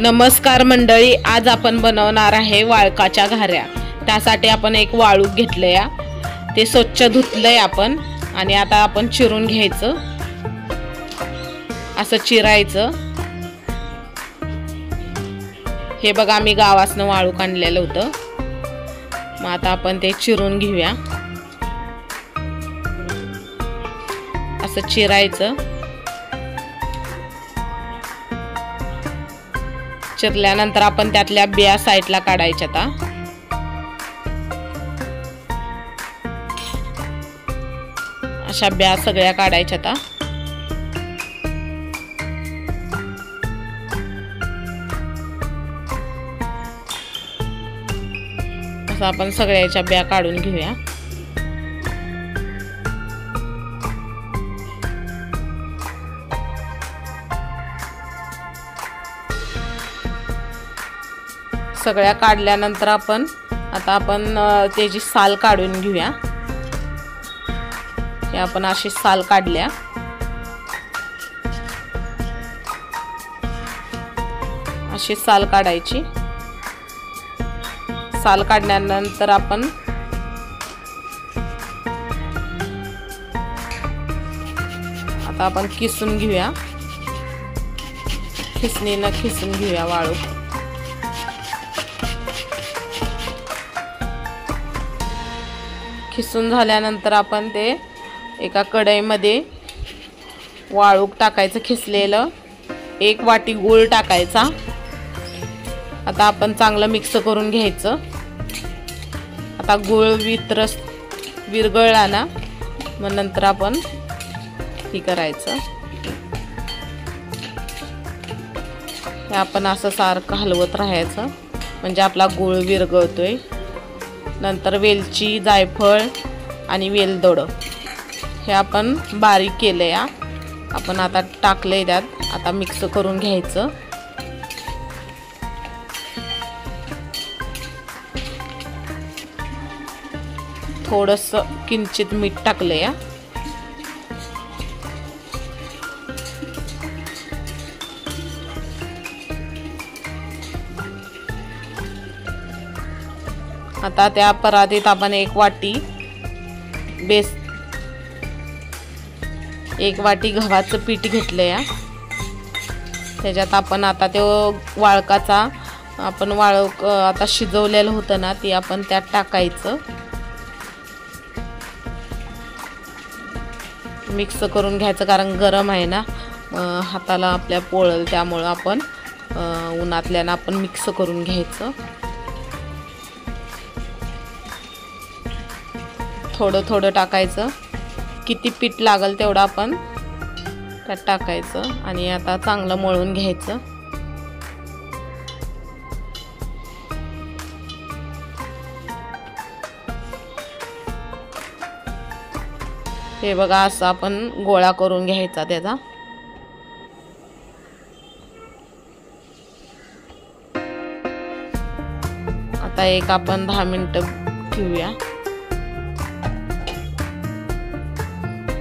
नमस्कार मंडळी, आज आपण बनवणार आहे वाळकाच्या घाऱ्या। त्यासाठी आपण एक वाळूक घेतलंय, ते स्वच्छ धुतलंय आपण आणि आता आपण चिरून घ्यायचं। असं चिरायचं। हे बघा, मी गावासनं वाळूक आणलेलं होतं। मग आता आपण ते चिरून घेऊया। असं चिरायचं। चिरल्यानंतर आपण त्यातल्या बिया साईडला काढायच्या। अशा बिया सगळ्या काढायच्या। असं आपण सगळ्याच्या बिया काढून घेऊया। सगळ्या काढल्यानंतर आपण त्याची साल काढून घेऊया। हे आपण अशी साल काढल्या। अशी साल काढायची। साल काढल्यानंतर आपण किसून घेऊया। खिसणीनं खिसून घेऊया वाळूक। खिसून झाल्यानंतर आपण ते एका कढईमध्ये वाळूक टाकायचं खिसलेलं। 1 वाटी गूळ टाकायचा। आता आपण चांगलं मिक्स करून घ्यायचं। आता गूळ विरघळला ना, मग नंतर आपण हे करायचं। हे आपण असं सारखं हलवत राहायचं, म्हणजे आपला गूळ विरघळतोय। नंतर वेलची, जायफळ आणि वेलदोड हे आपण बारीक केलंय। आपण आता टाकलंय त्यात। आता मिक्स करून घ्यायचं। थोडंसं किंचित मीठ टाकलंय। आता त्या परातीत आपण 1 वाटी गव्हाचं पीठ घेतलंय। त्याच्यात आपण आता ते वाळकाचा वाळूक आता शिजवलेलं होतं ना, ते आपण त्यात टाकायचं। मिक्स करून घ्यायचं, कारण गरम आहे ना, हाताला आपल्या पोळल, त्यामुळं आपण उन्हातल्यानं आपण मिक्स करून घ्यायचं। थोडं थोडं टाकायचं। किती पीठ लागल तेवढं आपण त्यात टाकायचं आणि आता चांगलं मळून घ्यायचं। हे बघा, असं आपण गोळा करून घ्यायचा त्याचा। आता आपण 10 मिनिटं ठेवूया।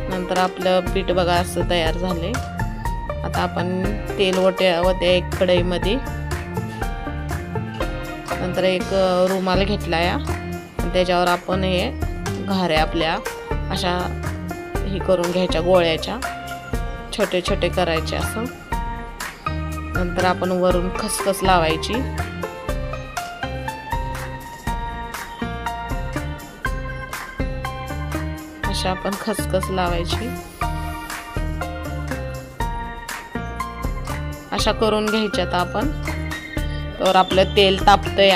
नंतर आपलं पीठ बघा असं तयार झाले। आता आपण तेल वत्या एक कढईमध्ये। नंतर एक रुमाल घेतलाय आणि त्याच्यावर आपण हे घाऱ्या आपल्या अशा हे करून घ्यायच्या, गोळ्याच्या छोटे छोटे करायचे असं। नंतर आपण वरून खसखस लावायची। अशा आपण खसखस लावायची। अशा करून घ्यायच्या। आता आपण तर आपलं तेल तापतंय।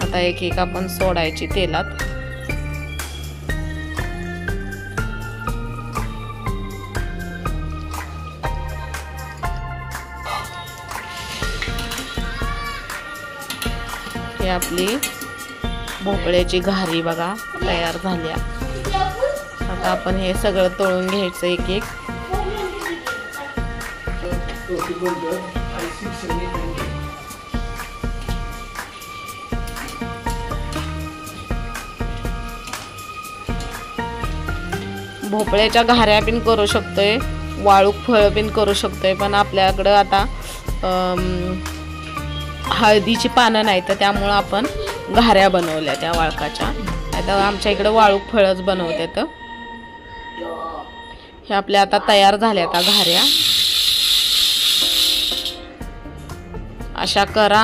आता एक आपण सोडायची तेलात। हे आपली भोपळ्याची घारी बघा तयार झाली। आता आपण हे सगळं तळून घ्यायचं एक एक। भोपळ्याच्या घाऱ्या पण करू शकतोय, वाळूक फळं पण करू शकतोय, पण आपल्याकडं आता हळदीची पानं नाही तर त्यामुळं आपण घाऱ्या बनवल्या त्या वाळकाच्या. आता आमच्या इकडं वाळूक फळच बनवतात. हे आपल्या आता तयार झाल्या आता घाऱ्या. अशा करा